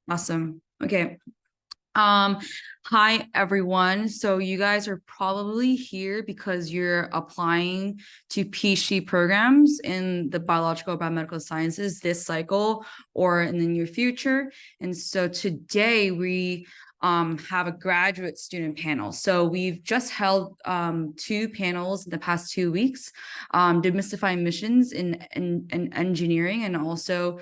Awesome. Okay. Hi everyone. So you guys are probably here because you're applying to PhD programs in the biological or biomedical sciences this cycle or in the near future. And so today we have a graduate student panel. So we've just held two panels in the past 2 weeks, demystifying missions in engineering and also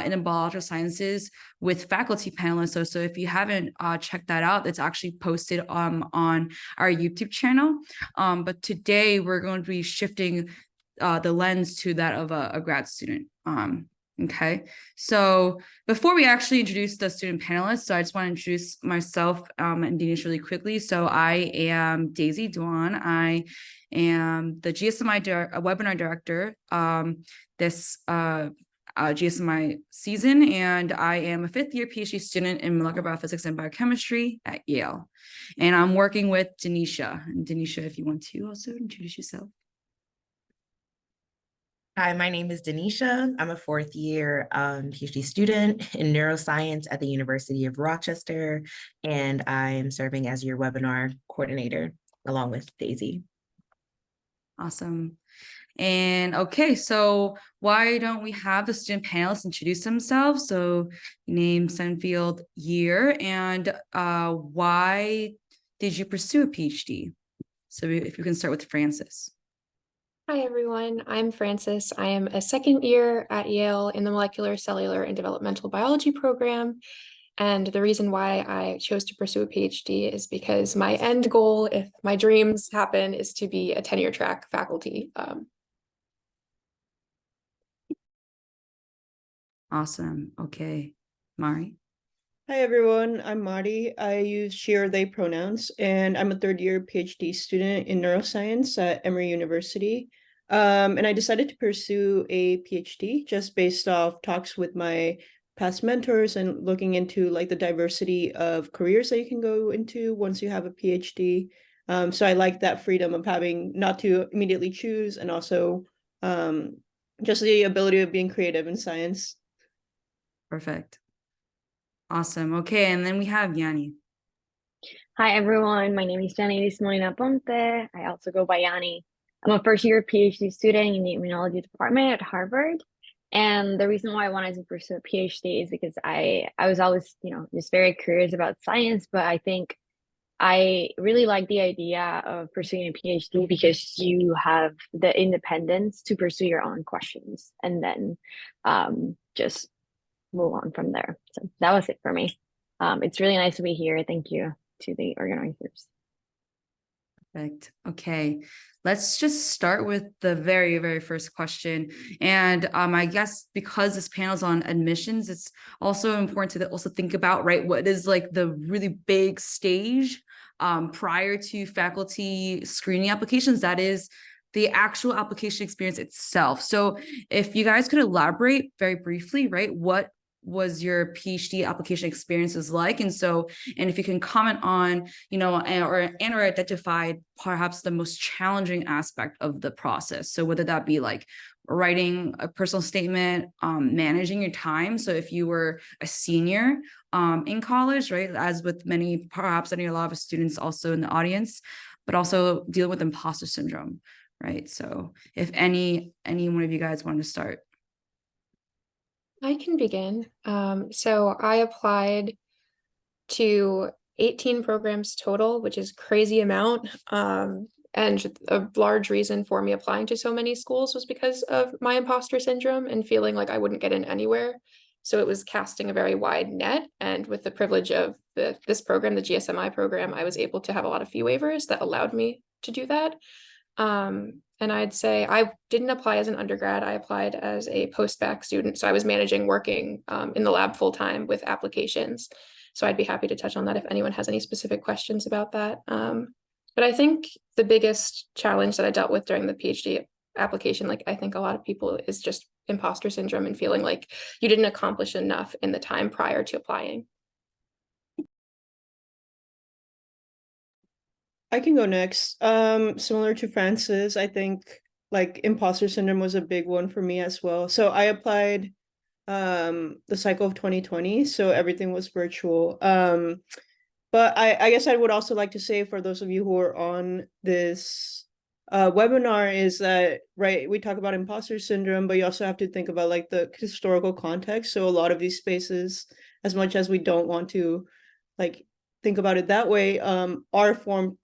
in the biological sciences with faculty panelists. So if you haven't checked that out, it's actually posted on our YouTube channel. But today we're going to be shifting the lens to that of a grad student. Okay, so before we actually introduce the student panelists, so I just want to introduce myself and Denisha really quickly. So I am Daisy Duan. I am the GSMI webinar director this GSMI season, and I am a fifth-year PhD student in molecular biophysics and biochemistry at Yale. And I'm working with Denisha. And Denisha, if you want to also introduce yourself. Hi, my name is Denisha. I'm a fourth year PhD student in neuroscience at the University of Rochester, and I am serving as your webinar coordinator along with Daisy. Awesome. And okay, so why don't we have the student panelists introduce themselves? So name, sun, field, year, and why did you pursue a PhD? So if you can start with Francis. Hi, everyone. I'm Frances. I am a second year at Yale in the Molecular, Cellular, and Developmental Biology program. And the reason why I chose to pursue a PhD is because my end goal, if my dreams happen, is to be a tenure track faculty. Awesome. Okay. Mari. Hi, everyone. I'm Mari. I use she or they pronouns, and I'm a third year PhD student in neuroscience at Emory University. And I decided to pursue a PhD just based off talks with my past mentors and looking into like the diversity of careers that you can go into once you have a PhD. So I like that freedom of having not to immediately choose, and also just the ability of being creative in science. Perfect. Awesome. Okay, and then we have Yanni. Hi, everyone. My name is Yaniris Molina-Aponte. I also go by Yanni. I'm a first-year PhD student in the Immunology department at Harvard. And the reason why I wanted to pursue a PhD is because I was always, just very curious about science, but I think I really like the idea of pursuing a PhD because you have the independence to pursue your own questions and then just move on from there. So that was it for me. It's really nice to be here. Thank you to the organizers. Perfect. Okay, let's just start with the very, very first question. And I guess because this panel is on admissions, it's also important to also think about, right, what is like the really big stage prior to faculty screening applications, that is the actual application experience itself. So if you guys could elaborate very briefly, right, what was your PhD application experiences like? And if you can comment on, or identify perhaps the most challenging aspect of the process. So whether that be like writing a personal statement, managing your time. So if you were a senior in college, right, as with many, perhaps a lot of students also in the audience, but also dealing with imposter syndrome, right? So if any one of you guys want to start. I can begin. So I applied to 18 programs total, which is crazy amount. And a large reason for me applying to so many schools was because of my imposter syndrome and feeling like I wouldn't get in anywhere. So it was casting a very wide net. And with the privilege of this program, the GSMI program, I was able to have a lot of fee waivers that allowed me to do that. And I'd say I didn't apply as an undergrad. I applied as a post-bac student. So I was working in the lab full time with applications. So I'd be happy to touch on that if anyone has any specific questions about that. But I think the biggest challenge that I dealt with during the PhD application, like I think a lot of people, is just imposter syndrome and feeling like you didn't accomplish enough in the time prior to applying. I can go next. Similar to Francis, I think like imposter syndrome was a big one for me as well. So I applied the cycle of 2020, so everything was virtual. But I guess I would also like to say, for those of you who are on this webinar, is that, right, we talk about imposter syndrome, but you also have to think about like the historical context. So a lot of these spaces, as much as we don't want to like think about it that way, are formed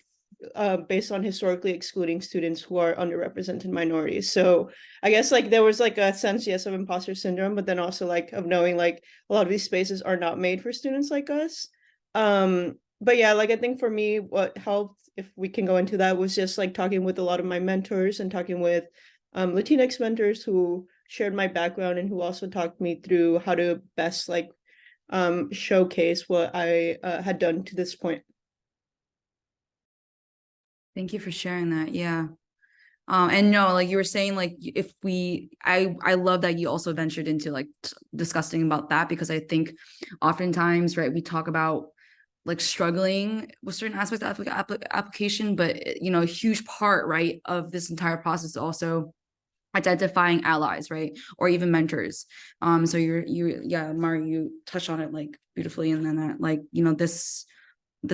based on historically excluding students who are underrepresented minorities. So I guess like there was like a sense, yes, of imposter syndrome, but then also like of knowing like a lot of these spaces are not made for students like us. But yeah, like I think for me, what helped, if we can go into that, was just like talking with a lot of my mentors and talking with Latinx mentors who shared my background and who also talked me through how to best like showcase what I had done to this point. Thank you for sharing that. Yeah. And no, like you were saying, like if I love that you also ventured into like discussing about that, because I think oftentimes, right, we talk about like struggling with certain aspects of application, but you know, a huge part, right, of this entire process is also identifying allies, right, or even mentors. So yeah, Mari, you touched on it like beautifully, and then that, like, you know, this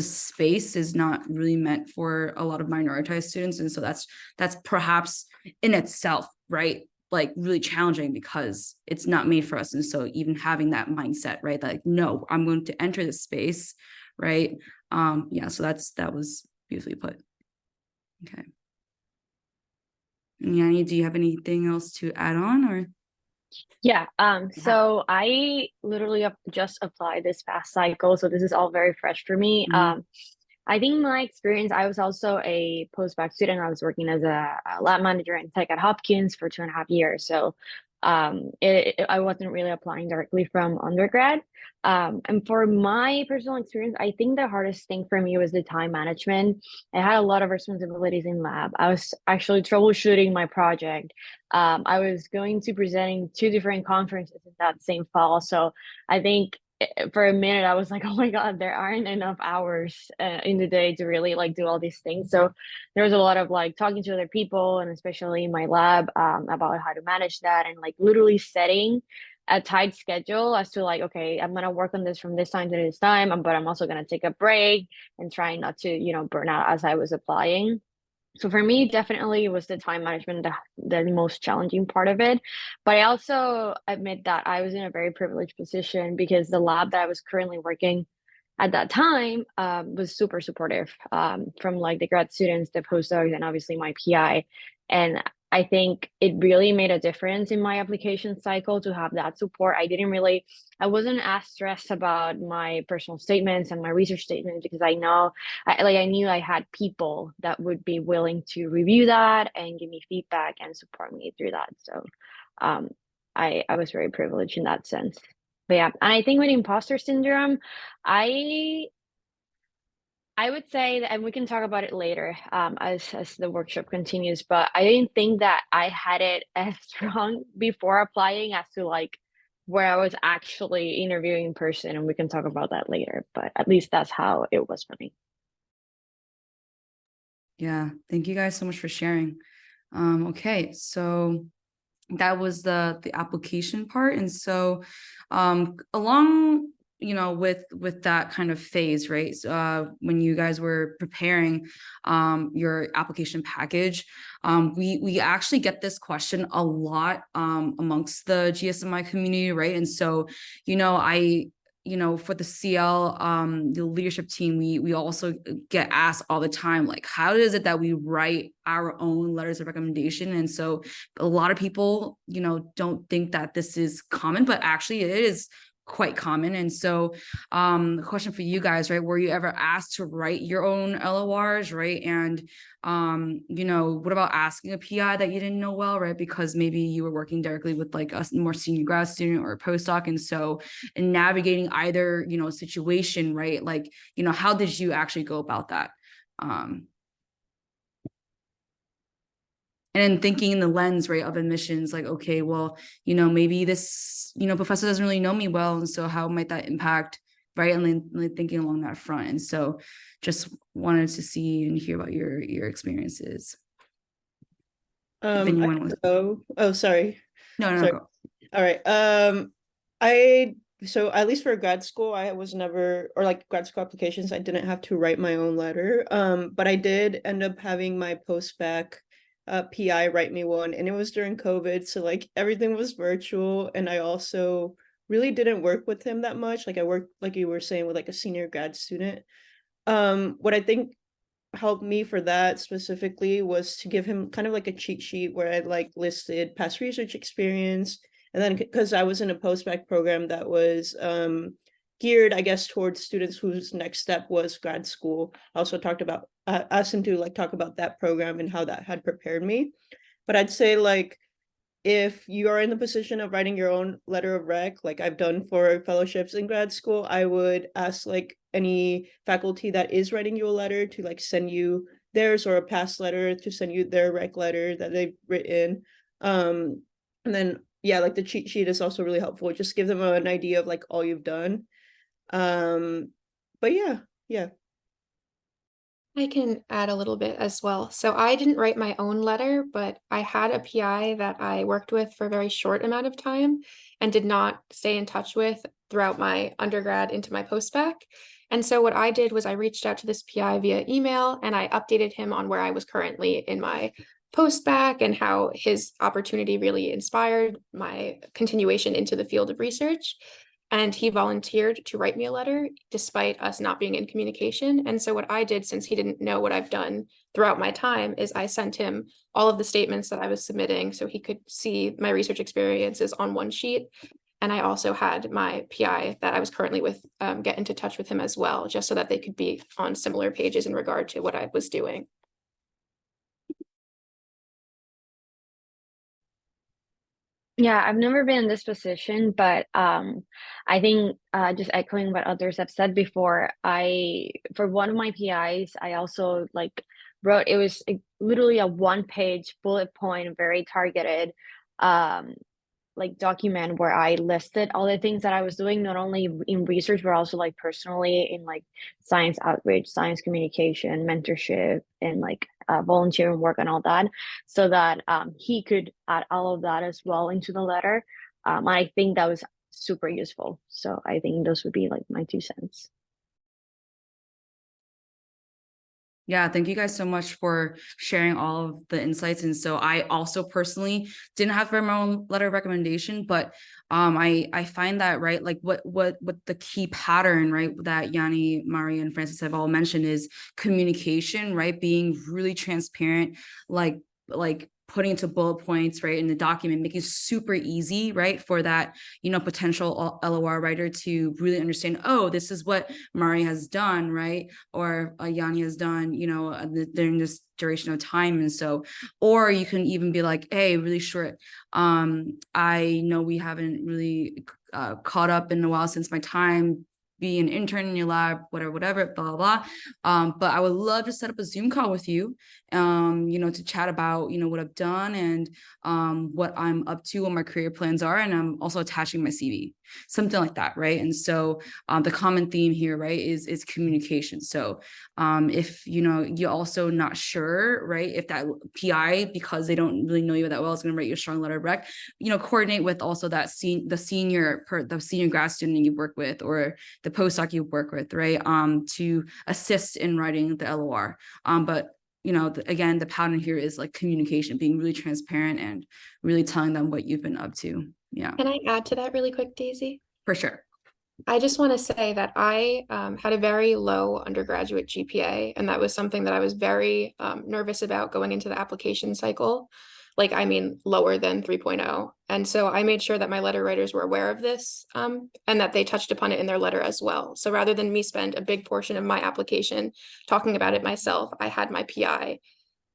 space is not really meant for a lot of minoritized students, and so that's perhaps in itself, right, like really challenging because it's not made for us. And so even having that mindset, right, that like, no, I'm going to enter this space, right? Yeah, so that was beautifully put. Okay. Yanni, do you have anything else to add on, or? Yeah, so I literally just applied this past cycle, so this is all very fresh for me. I think my experience, I was also a postbac student. I was working as a lab manager in tech at Hopkins for 2.5 years. So I wasn't really applying directly from undergrad. And for my personal experience, I think the hardest thing for me was the time management. I had a lot of responsibilities in lab. I was actually troubleshooting my project. I was going to presenting 2 different conferences in that same fall. So I think for a minute I was like, oh my god, there aren't enough hours in the day to really like do all these things. So there was a lot of like talking to other people, and especially in my lab, about how to manage that, and like literally setting a tight schedule as to like, okay, I'm gonna work on this from this time to this time, but I'm also gonna take a break and trying not to, you know, burn out as I was applying. So for me, definitely was the time management the most challenging part of it. But I also admit that I was in a very privileged position because the lab that I was currently working at that time was super supportive, from like the grad students, the postdocs, and obviously my PI. And I think it really made a difference in my application cycle to have that support. I wasn't as stressed about my personal statements and my research statements because I knew I had people that would be willing to review that and give me feedback and support me through that. So I was very privileged in that sense. But yeah, and I think with imposter syndrome, I would say that, and we can talk about it later, as the workshop continues, but I didn't think that I had it as strong before applying as to like where I was actually interviewing in person, and we can talk about that later, but at least that's how it was for me. Yeah, thank you guys so much for sharing. Okay, so that was the application part. And so along, you know, with that kind of phase, right, when you guys were preparing your application package, we actually get this question a lot amongst the GSMI community, right? And so, you know, for the CL, the leadership team, we also get asked all the time, like, how is it that we write our own letters of recommendation? And so a lot of people, you know, don't think that this is common, but actually it is quite common. And so the question for you guys, right, were you ever asked to write your own LORs, right? And you know, what about asking a PI that you didn't know well, right? Because maybe you were working directly with like a more senior grad student or a postdoc. And so in navigating either, you know, situation, right, like, you know, how did you actually go about that? And then thinking in the lens, right, of admissions, like, okay, well, you know, maybe this, you know, professor doesn't really know me well, and so how might that impact, right? And then thinking along that front. And so just wanted to see and hear about your experiences. If anyone was... Oh, sorry. No, Sorry. go. All right. So at least for grad school, I was never, or like grad school applications, I didn't have to write my own letter. But I did end up having my post-bac PI write me one, and it was during COVID, so like everything was virtual, and I also really didn't work with him that much. Like I worked, like you were saying, with like a senior grad student. What I think helped me for that specifically was to give him kind of like a cheat sheet where I like listed past research experience, and then because I was in a post-bac program that was geared, I guess, towards students whose next step was grad school. I also talked about asked him to like talk about that program and how that had prepared me. But I'd say like if you are in the position of writing your own letter of rec, like I've done for fellowships in grad school, I would ask like any faculty that is writing you a letter to like send you theirs, or a past letter to send you their rec letter that they've written. And then yeah, like the cheat sheet is also really helpful. Just give them an idea of like all you've done. But yeah. I can add a little bit as well. So I didn't write my own letter, but I had a PI that I worked with for a very short amount of time and did not stay in touch with throughout my undergrad into my post-bac. And so what I did was I reached out to this PI via email and I updated him on where I was currently in my post-bac and how his opportunity really inspired my continuation into the field of research. And he volunteered to write me a letter despite us not being in communication. And so what I did, since he didn't know what I've done throughout my time, is I sent him all of the statements that I was submitting so he could see my research experiences on one sheet. And I also had my PI that I was currently with get into touch with him as well, just so that they could be on similar pages in regard to what I was doing. Yeah, I've never been in this position, but I think just echoing what others have said before, for one of my PIs, I also like wrote, it was literally a one-page bullet point, very targeted like document where I listed all the things that I was doing, not only in research, but also like personally in like science outreach, science communication, mentorship, and like volunteering work and all that, so that he could add all of that as well into the letter. I think that was super useful. So I think those would be like my 2 cents. Yeah, thank you guys so much for sharing all of the insights. And so I also personally didn't have my own letter of recommendation, but I find that, right, like what the key pattern, right, that Yanni, Mari, and Francis have all mentioned is communication, right, being really transparent, like putting into bullet points, right, in the document, making it super easy, right, for that, potential LOR writer to really understand, oh, this is what Mari has done, right, or Yanni has done, during this duration of time. And so, or you can even be like, hey, really short, I know we haven't really caught up in a while since my time be an intern in your lab, whatever, blah, blah, blah. But I would love to set up a Zoom call with you, to chat about, what I've done and what I'm up to, what my career plans are. And I'm also attaching my CV, something like that, right? And so the common theme here, right, is communication. So if, you're also not sure, right, if that PI, because they don't really know you that well, is going to write you a strong letter of rec, coordinate with also that the senior grad student you work with, or the postdoc you work with, right, to assist in writing the LOR. But again, the pattern here is like communication, being really transparent and really telling them what you've been up to. Yeah. Can I add to that really quick, Daisy? For sure. I just want to say that I had a very low undergraduate GPA, and that was something that I was very nervous about going into the application cycle. Like, I mean, lower than 3.0. And so I made sure that my letter writers were aware of this and that they touched upon it in their letter as well. So rather than me spend a big portion of my application talking about it myself, I had my PI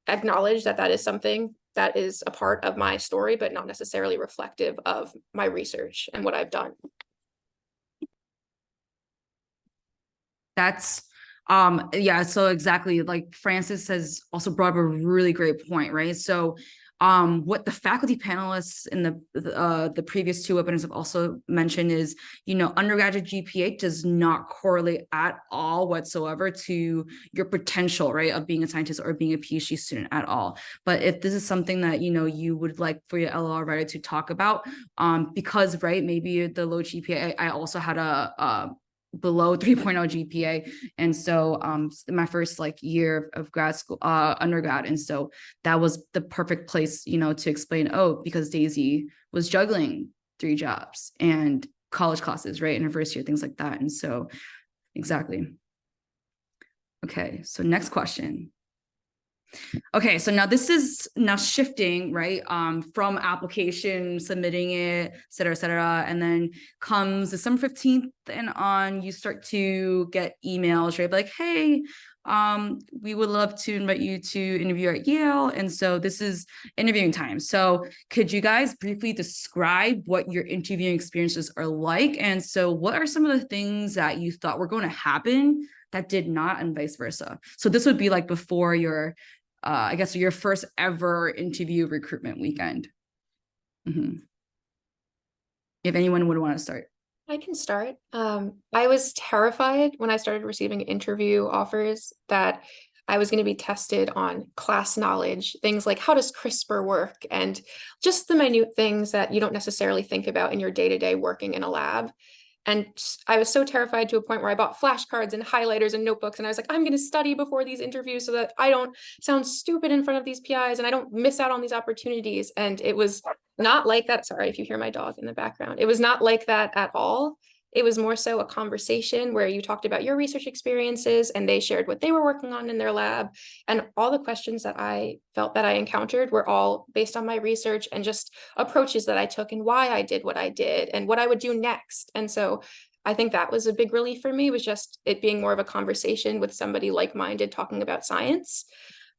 acknowledge that that is something that is a part of my story, but not necessarily reflective of my research and what I've done. That's yeah, so exactly, like Francis has also brought up a really great point, right? So What the faculty panelists in the previous two webinars have also mentioned is, undergraduate GPA does not correlate at all whatsoever to your potential, right, of being a scientist or being a PhD student at all. But if this is something that, you would like for your LLR writer to talk about, because, right, maybe the low GPA, I also had a below 3.0 GPA. And so my first year of grad school, undergrad. And so that was the perfect place, to explain, because Daisy was juggling 3 jobs and college classes, right? In her first year, things like that. And so, exactly. Okay, so next question. Okay, so now this is now shifting, right? From application, submitting it, et cetera, and then comes December 15th and on, you start to get emails, right? Like, hey, we would love to invite you to interview at Yale. And so this is interviewing time. So could you guys briefly describe what your interviewing experiences are like? And so what are some of the things that you thought were going to happen that did not, and vice versa? So this would be like before your I guess your first ever interview recruitment weekend. If anyone would want to start. I can start. I was terrified when I started receiving interview offers that I was going to be tested on class knowledge, things like how does CRISPR work, and just the minute things that you don't necessarily think about in your day-to-day working in a lab. And I was so terrified to a point where I bought flashcards and highlighters and notebooks. And I was like, I'm going to study before these interviews so that I don't sound stupid in front of these PIs and I don't miss out on these opportunities. And it was not like that. Sorry if you hear my dog in the background. It was not like that at all. It was more so a conversation where you talked about your research experiences and they shared what they were working on in their lab. And all the questions that I felt that I encountered were all based on my research and just approaches that I took and why I did what I did and what I would do next. And so I think that was a big relief for me, was just it being more of a conversation with somebody like-minded talking about science.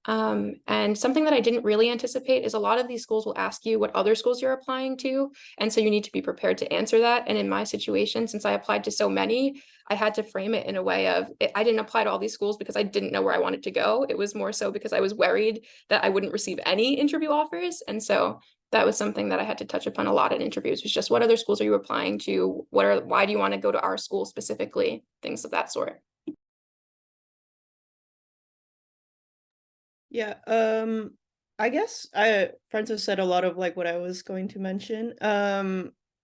And something that I didn't really anticipate is a lot of these schools will ask you what other schools you're applying to. And so you need to be prepared to answer that. And in my situation, since I applied to so many, I had to frame it in a way of, I didn't apply to all these schools because I didn't know where I wanted to go. It was more so because I was worried that I wouldn't receive any interview offers. And so that was something that I had to touch upon a lot in interviews, was just what other schools are you applying to? Why do you want to go to our school specifically? Things of that sort. Yeah, I guess Francis said a lot of what I was going to mention.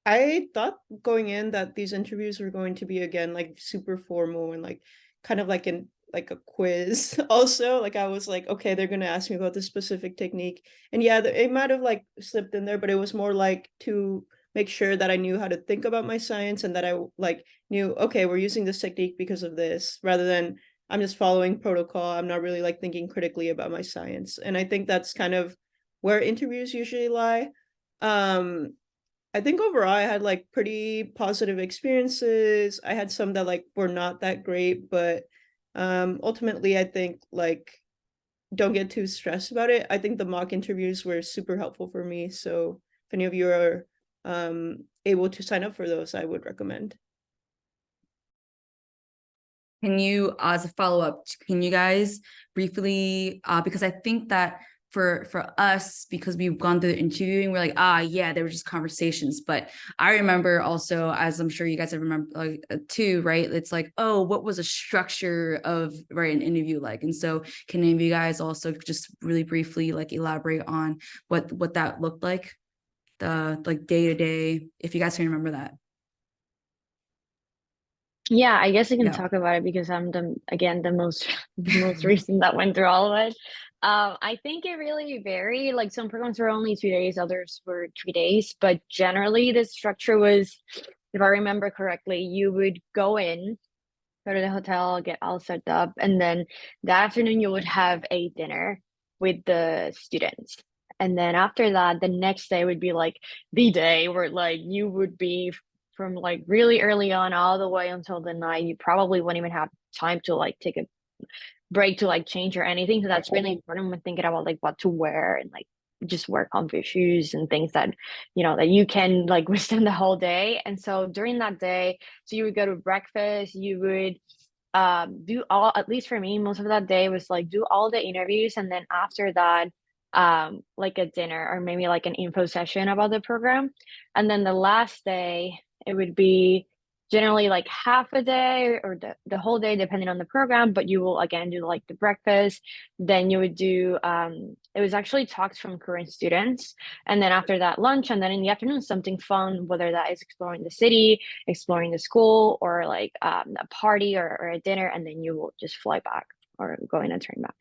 I thought going in that these interviews were going to be again super formal and kind of like a quiz also. I was like, okay, they're gonna ask me about this specific technique. And yeah, it might have slipped in there, but it was more to make sure that I knew how to think about my science and that I knew, okay, we're using this technique because of this, rather than I'm just following protocol. I'm not really thinking critically about my science. And I think that's kind of where interviews usually lie. I think overall I had pretty positive experiences. I had some that were not that great, but ultimately I think don't get too stressed about it. I think the mock interviews were super helpful for me. So if any of you are able to sign up for those, I would recommend. Can you, as a follow-up, can you guys briefly, because I think that for us, because we've gone through the interviewing, we're yeah, they were just conversations. But I remember also, as I'm sure you guys have remember too, right? It's what was a structure of an interview like? And so can any of you guys also just really briefly elaborate on what that looked like, the day-to-day, if you guys can remember that? Yeah, I guess I can talk about it because I'm the most recent that went through all of it. I think it really varied. Some programs were only 2 days, others were 3 days, but generally the structure was, if I remember correctly, you would go to the hotel, get all set up, and then that afternoon you would have a dinner with the students. And then after that, the next day would be the day where you would be from really early on all the way until the night. You probably wouldn't even have time to take a break to change or anything. So that's really important when thinking about what to wear and just wear comfy shoes and things that that you can withstand the whole day. And so during that day, so you would go to breakfast, you would do all, at least for me, most of that day was do all the interviews, and then after that like a dinner or maybe like an info session about the program. And then the last day, it would be generally like half a day or the whole day, depending on the program, but you will again do like the breakfast. Then you would do, it was actually talks from current students. And then after that, lunch. And then in the afternoon, something fun, whether that is exploring the city, exploring the school, or like a party or a dinner. And then you will just fly back or go in and turn back.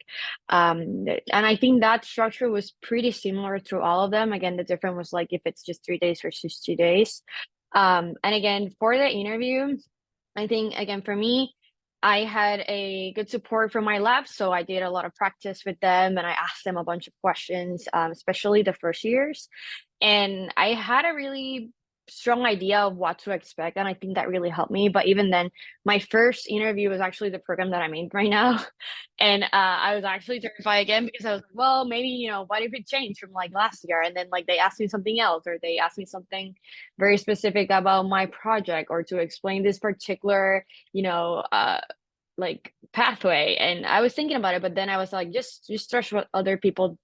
And I think that structure was pretty similar through all of them. Again, the difference was like if it's just 3 days versus 2 days. And again, for the interview, I think again for me, I had a good support from my lab, so I did a lot of practice with them and I asked them a bunch of questions, especially the first years. And I had a really strong idea of what to expect, and I think that really helped me. But even then, my first interview was actually the program that I'm in right now. And I was actually terrified again because I was like, well, maybe, what if it changed from like last year? And then like they asked me something else, or they asked me something very specific about my project, or to explain this particular, like pathway. And I was thinking about it, but then I was like, just trust what other people,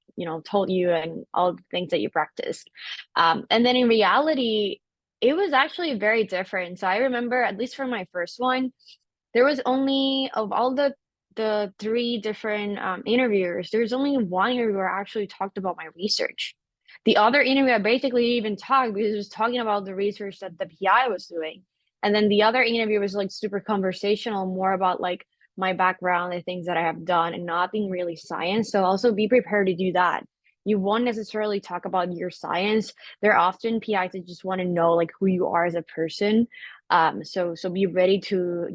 told you and all the things that you practiced. And then in reality, it was actually very different. So I remember, at least for my first one, there was only, of all the 3 different interviewers, there's only one interviewer who actually talked about my research. The other interviewer basically even talked because he was talking about the research that the PI was doing. And then the other interview was like super conversational, more about like my background, the things that I have done, and nothing really science. So also be prepared to do that. You won't necessarily talk about your science. There are often PIs that just want to know like who you are as a person. So be ready to,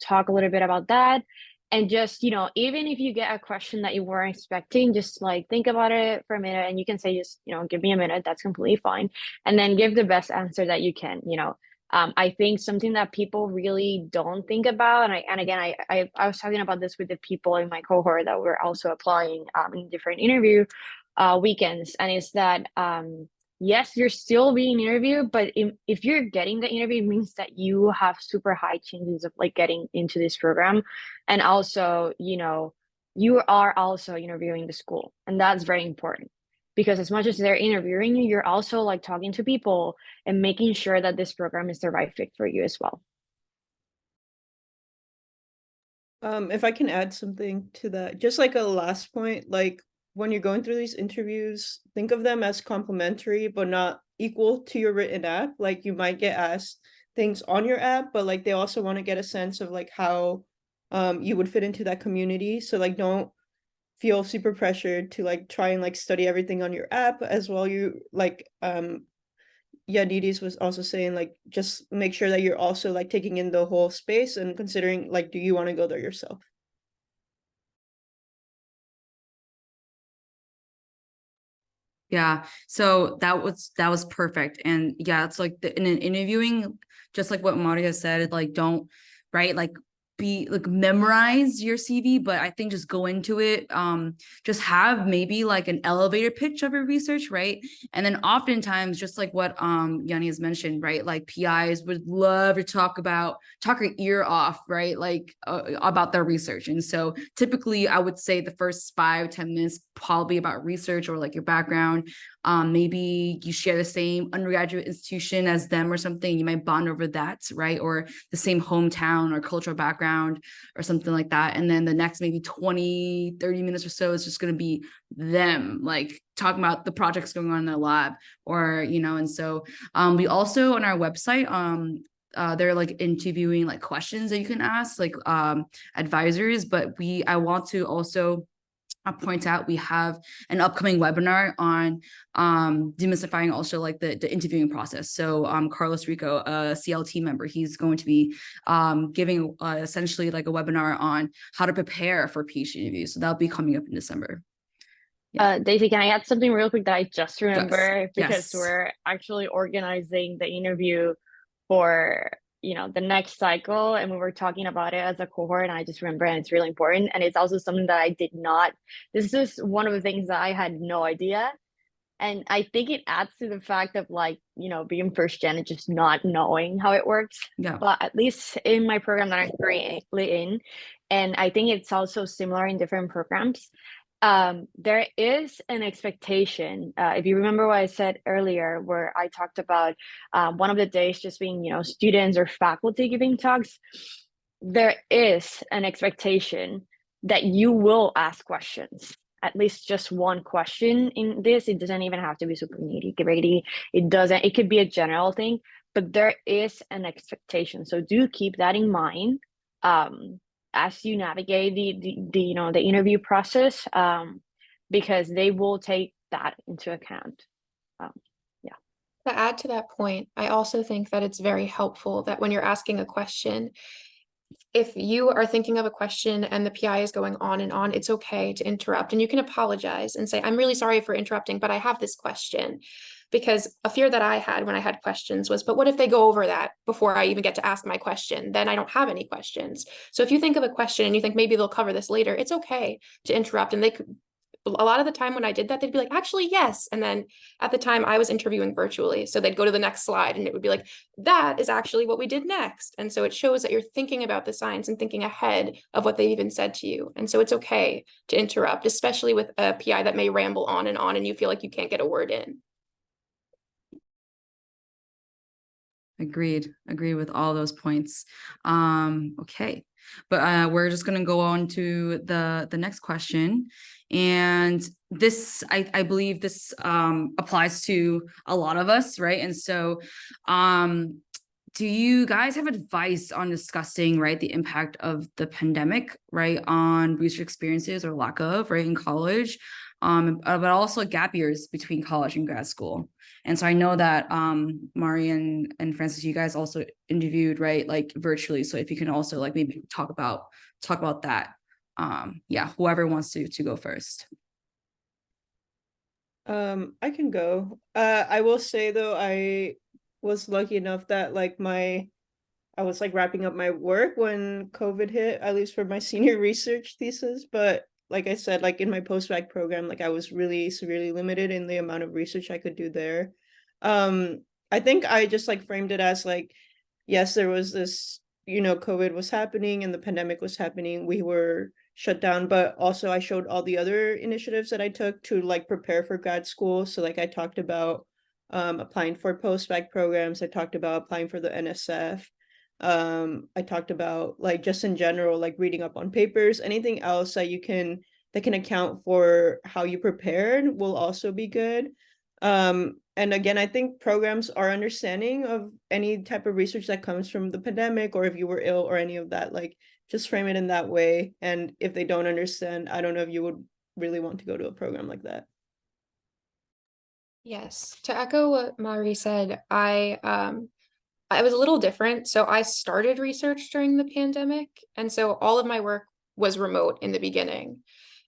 talk a little bit about that. And just, even if you get a question that you weren't expecting, just like think about it for a minute, and you can say, just, give me a minute. That's completely fine. And then give the best answer that you can, I think something that people really don't think about, and again, I was talking about this with the people in my cohort that were also applying in different interview weekends, and it's that yes, you're still being interviewed, but if you're getting the interview, it means that you have super high chances of like getting into this program. And also, you are also interviewing the school, and that's very important, because as much as they're interviewing you, you're also like talking to people and making sure that this program is the right fit for you as well. If I can add something to that, just like a last point, like when you're going through these interviews, think of them as complementary, but not equal to your written app. Like you might get asked things on your app, but like they also want to get a sense of like how you would fit into that community. So like don't feel super pressured to like try and like study everything on your app as well. You like Yaniris was also saying, like, just make sure that you're also like taking in the whole space and considering like, do you want to go there yourself? Yeah, so that was perfect. And yeah, it's like in an interviewing, just like what Maria said, like don't, right, like be like memorize your CV, but I think just go into it, just have maybe like an elevator pitch of your research, right? And then oftentimes, just like what Yanni has mentioned, right, like PIs would love to talk your ear off, right, like about their research. And so typically I would say the first 5-10 minutes probably about research or like your background. Maybe you share the same undergraduate institution as them or something, you might bond over that, right? Or the same hometown or cultural background or something like that. And then the next maybe 20-30 minutes or so is just going to be them like talking about the projects going on in their lab, or and so we also on our website they're like interviewing like questions that you can ask like advisors, but I want to also point out we have an upcoming webinar on demystifying also like the interviewing process. So Carlos Rico, a CLT member, he's going to be giving essentially like a webinar on how to prepare for PhD interviews. So that'll be coming up in December. Yeah. Daisy, can I add something real quick that I just remember? Yes. Because we're actually organizing the interview for the next cycle, and we were talking about it as a cohort, and I just remember, and it's really important, and it's also something that I did not, this is one of the things that I had no idea, and I think it adds to the fact of like being first gen and just not knowing how it works. Yeah. But at least in my program that I'm currently in, and I think it's also similar in different programs, There is an expectation. If you remember what I said earlier, where I talked about one of the days just being, students or faculty giving talks, there is an expectation that you will ask questions. At least just one question in this. It doesn't even have to be super nitty-gritty. It could be a general thing, but there is an expectation. So do keep that in mind. As you navigate the interview process, because they will take that into account. To add to that point, I also think that it's very helpful that when you're asking a question, if you are thinking of a question and the PI is going on and on, it's okay to interrupt, and you can apologize and say, I'm really sorry for interrupting, but I have this question. Because a fear that I had when I had questions was, but what if they go over that before I even get to ask my question? Then I don't have any questions. So if you think of a question and you think maybe they'll cover this later, it's okay to interrupt. And a lot of the time when I did that, they'd be like, actually, yes. And then at the time I was interviewing virtually. So they'd go to the next slide and it would be like, that is actually what we did next. And so it shows that you're thinking about the science and thinking ahead of what they've even said to you. And so it's okay to interrupt, especially with a PI that may ramble on and you feel like you can't get a word in. Agreed with all those points. Okay, but we're just gonna go on to the next question, and this I believe this applies to a lot of us, right? And so do you guys have advice on discussing, right, the impact of the pandemic, right, on research experiences or lack of, right, in college, but also gap years between college and grad school? And so I know that Mari and Francis, you guys also interviewed, right, like virtually. So if you can also like maybe talk about that. Yeah, whoever wants to go first. I can go. I will say though, I was lucky enough that I was like wrapping up my work when COVID hit, at least for my senior research thesis. But like I said, like in my post-bac program, like I was really severely limited in the amount of research I could do there. I think I just like framed it as like, yes, there was this, COVID was happening and the pandemic was happening. We were shut down, but also I showed all the other initiatives that I took to like prepare for grad school. So like I talked about applying for post-bac programs. I talked about applying for the NSF. I talked about like just in general, like reading up on papers, anything else that that can account for how you prepared will also be good. And again, I think programs are understanding of any type of research that comes from the pandemic, or if you were ill or any of that, like just frame it in that way. And if they don't understand, I don't know if you would really want to go to a program like that. Yes, to echo what Mari said, I was a little different. So I started research during the pandemic. And so all of my work was remote in the beginning.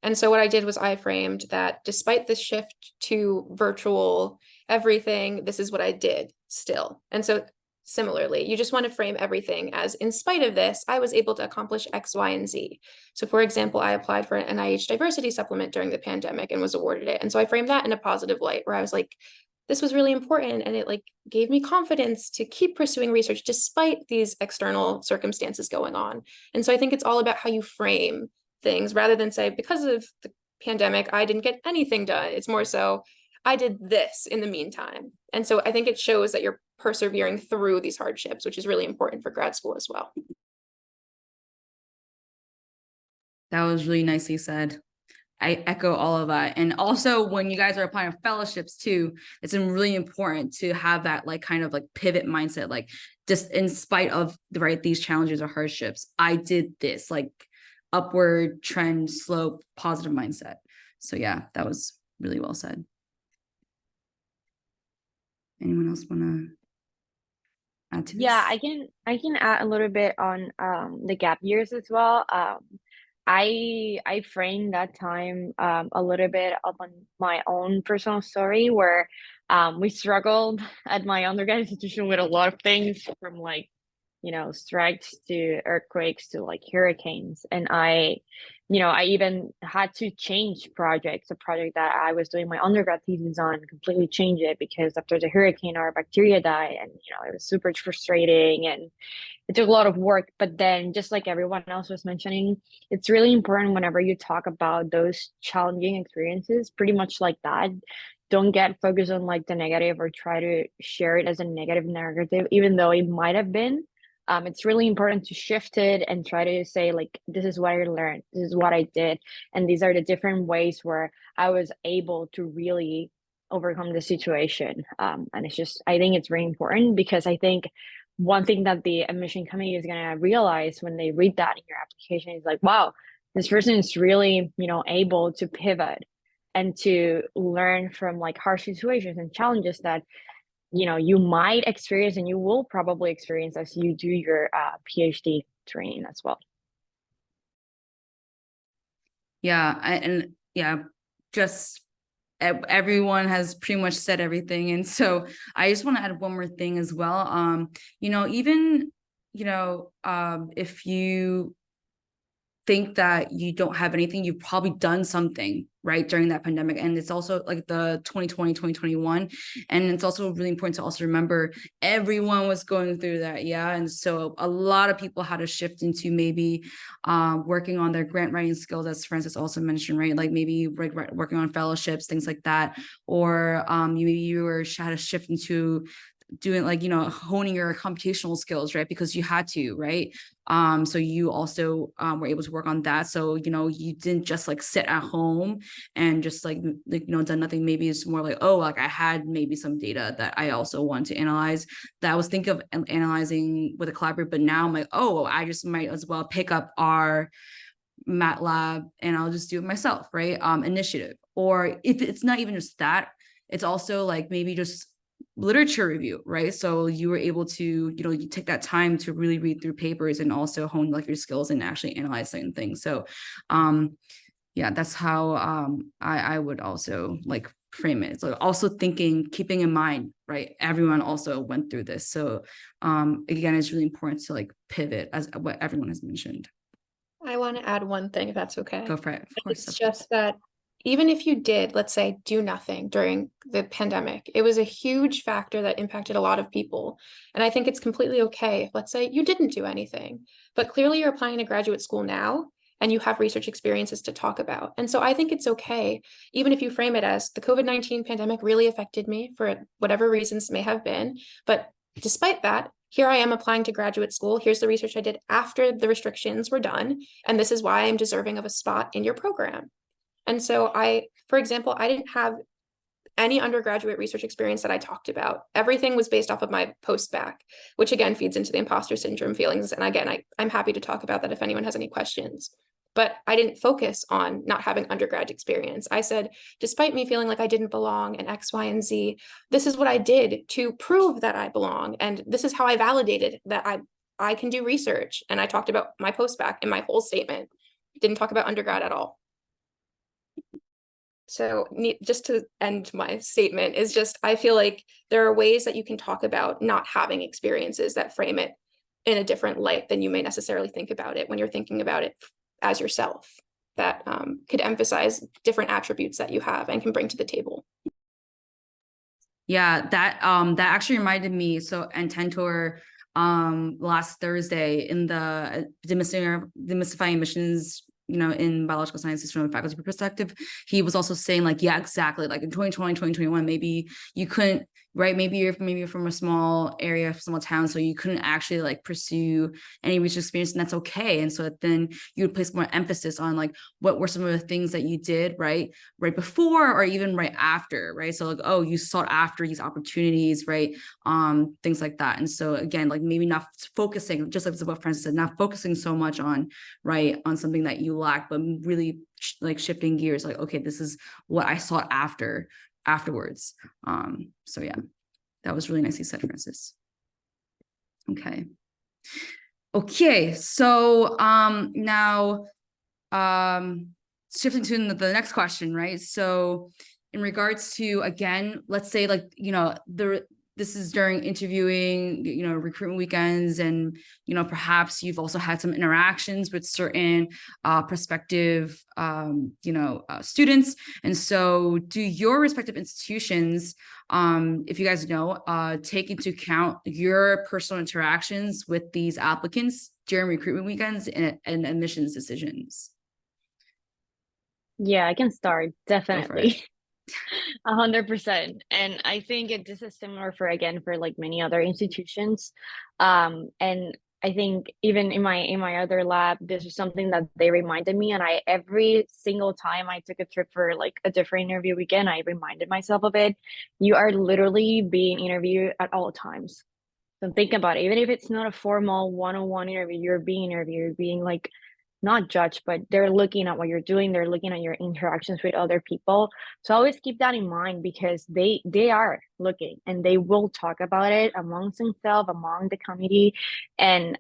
And so what I did was I framed that despite the shift to virtual everything, this is what I did still. And so similarly, you just want to frame everything as, in spite of this, I was able to accomplish X, Y, and Z. So for example, I applied for an NIH diversity supplement during the pandemic and was awarded it. And so I framed that in a positive light, where I was like, this was really important, and it like gave me confidence to keep pursuing research despite these external circumstances going on. And so I think it's all about how you frame things, rather than say, because of the pandemic, I didn't get anything done. It's more so, I did this in the meantime. And so I think it shows that you're persevering through these hardships, which is really important for grad school as well. That was really nicely said. I echo all of that. And also when you guys are applying for fellowships too, it's really important to have that like kind of like pivot mindset, like just in spite of these challenges or hardships, I did this, like upward trend, slope, positive mindset. So yeah, that was really well said. Anyone else want to add to this? Yeah, I can add a little bit on the gap years as well. I framed that time a little bit up on my own personal story, where we struggled at my undergrad institution with a lot of things, from like strikes to earthquakes to like hurricanes. And I even had to change projects. A project that I was doing my undergrad thesis on, completely change it because after the hurricane, our bacteria died, and it was super frustrating and it took a lot of work. But then, just like everyone else was mentioning, it's really important whenever you talk about those challenging experiences, pretty much like that. Don't get focused on like the negative or try to share it as a negative narrative, even though it might have been. It's really important to shift it and try to say like, this is what I learned, this is what I did, and these are the different ways where I was able to really overcome the situation. And it's just, I think it's very important, because I think one thing that the admission committee is going to realize when they read that in your application is like, wow, this person is really, able to pivot and to learn from like harsh situations and challenges that, you might experience and you will probably experience as you do your PhD training as well. Just everyone has pretty much said everything, and so I just want to add one more thing as well. Even if you think that you don't have anything, you've probably done something right during that pandemic. And it's also like the 2020, 2021. And it's also really important to also remember everyone was going through that. Yeah. And so a lot of people had to shift into maybe working on their grant writing skills, as Francis also mentioned, right? Like maybe working on fellowships, things like that. Or you had to shift into doing like, honing your computational skills, right? Because you had to, right? So you also were able to work on that. So, you didn't just like sit at home and just like done nothing. Maybe it's more like, oh, like I had maybe some data that I also want to analyze, that I was thinking of analyzing with a collaborator, but now I'm like, oh, I just might as well pick up our MATLAB and I'll just do it myself, right? Initiative. Or if it's not even just that, it's also like maybe just literature review, right? So you were able to, you take that time to really read through papers and also hone like your skills and actually analyze certain things. So that's how I would also like frame it. So also keeping in mind, right, everyone also went through this. So again, it's really important to like pivot, as what everyone has mentioned. I want to add one thing, if that's okay. Go for it. Of course. It's just that even if you did, let's say, do nothing during the pandemic, it was a huge factor that impacted a lot of people. And I think it's completely okay if, let's say, you didn't do anything, but clearly you're applying to graduate school now and you have research experiences to talk about. And so I think it's okay, even if you frame it as the COVID-19 pandemic really affected me for whatever reasons may have been. But despite that, here I am applying to graduate school. Here's the research I did after the restrictions were done. And this is why I'm deserving of a spot in your program. And so for example, I didn't have any undergraduate research experience that I talked about. Everything was based off of my post-bac, which again feeds into the imposter syndrome feelings. And again, I'm happy to talk about that if anyone has any questions. But I didn't focus on not having undergrad experience. I said, despite me feeling like I didn't belong in X, Y, and Z, this is what I did to prove that I belong. And this is how I validated that I can do research. And I talked about my post-bac in my whole statement. Didn't talk about undergrad at all. So just to end my statement is just, I feel like there are ways that you can talk about not having experiences that frame it in a different light than you may necessarily think about it when you're thinking about it as yourself, that could emphasize different attributes that you have and can bring to the table. Yeah, that actually reminded me. So Antentor last Thursday in the demystifying emissions, in biological sciences from a faculty perspective, he was also saying like, yeah, exactly. Like in 2020, 2021, maybe you couldn't, right? Maybe you're from a small area, small town, so you couldn't actually like pursue any research experience, and that's okay. And so then you would place more emphasis on like, what were some of the things that you did right before or even right after, right? So like, oh, you sought after these opportunities, right? Things like that. And so again, like maybe not focusing, just like what Francis said, not focusing so much on, right, on something that you lack, but really like shifting gears, like, okay, this is what I sought afterwards. So yeah, that was really nicely said, Francis. Okay, so now shifting to the next question, right? So in regards to, again, let's say like, this is during interviewing, recruitment weekends, and, perhaps you've also had some interactions with certain prospective, students. And so do your respective institutions, if you guys know, take into account your personal interactions with these applicants during recruitment weekends and admissions decisions? Yeah, I can start, Go for it. definitely. 100%. And I think this is similar for like many other institutions. And I think even in my other lab, this is something that they reminded me, and every single time I took a trip for like a different interview weekend, I reminded myself of it. You are literally being interviewed at all times. So think about it. Even if it's not a formal one-on-one interview, you're being interviewed, being like not judged, but they're looking at what you're doing. They're looking at your interactions with other people. So always keep that in mind, because they are looking, and they will talk about it amongst themselves, among the committee. And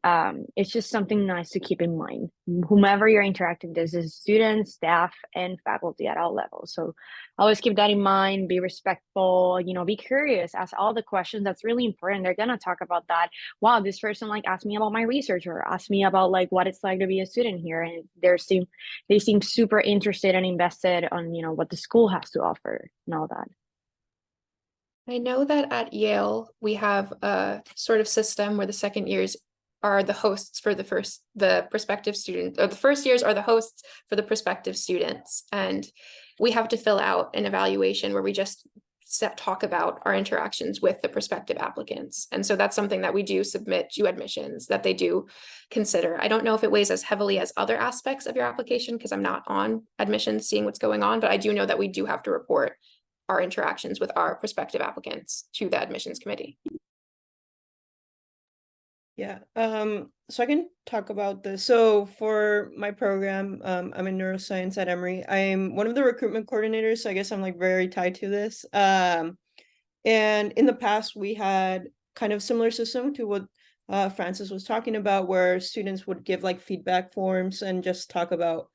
it's just something nice to keep in mind. Whomever you're interacting with, is students, staff, and faculty at all levels. So always keep that in mind, be respectful, be curious, ask all the questions. That's really important. They're gonna talk about that. Wow, this person like asked me about my research, or asked me about like what it's like to be a student here. And they seem super interested and invested on, what the school has to offer and all that. I know that at Yale, we have a sort of system where the second years are the hosts for the prospective students, or the first years are the hosts for the prospective students. And we have to fill out an evaluation where we just talk about our interactions with the prospective applicants. And so that's something that we do submit to admissions, that they do consider. I don't know if it weighs as heavily as other aspects of your application, because I'm not on admissions seeing what's going on, but I do know that we do have to report our interactions with our prospective applicants to the admissions committee. Yeah, so I can talk about this. So for my program, I'm in neuroscience at Emory. I'm one of the recruitment coordinators, so I guess I'm like very tied to this. And in the past, we had kind of similar system to what Francis was talking about, where students would give like feedback forms and just talk about,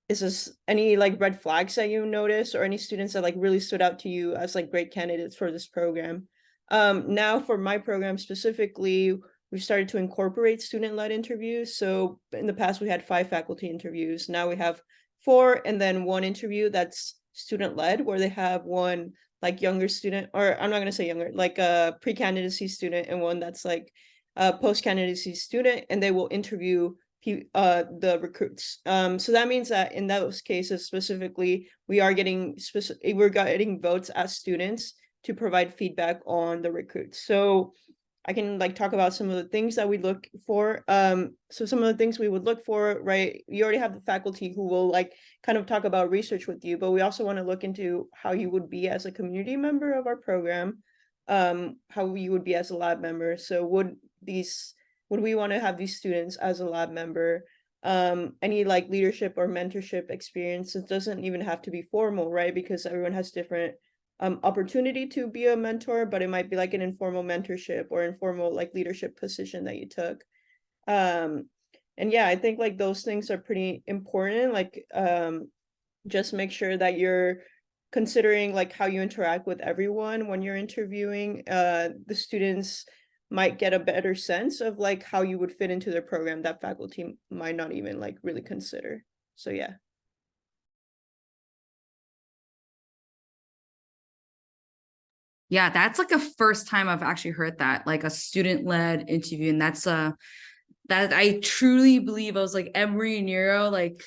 is this any like red flags that you notice, or any students that like really stood out to you as like great candidates for this program? Now for my program specifically, we've started to incorporate student-led interviews. So in the past, we had 5 faculty interviews. Now we have 4, and then 1 interview that's student-led, where they have one like younger student, or I'm not going to say younger, like a pre-candidacy student, and one that's like a post-candidacy student, and they will interview the recruits. So that means that in those cases specifically, we're getting votes as students to provide feedback on the recruits. So I can like talk about some of the things that we look for. So some of the things we would look for, right? You already have the faculty who will like kind of talk about research with you, but we also want to look into how you would be as a community member of our program, how you would be as a lab member. So would we want to have these students as a lab member? Any like leadership or mentorship experience? It doesn't even have to be formal, right? Because everyone has different opportunity to be a mentor, but it might be like an informal mentorship or informal like leadership position that you took. And yeah, I think like those things are pretty important. Like just make sure that you're considering like how you interact with everyone when you're interviewing. The students might get a better sense of like how you would fit into their program that faculty might not even like really consider. So yeah. Yeah, that's like a first time I've actually heard that, like a student-led interview. And that's that I truly believe I was like Emory Neuro, like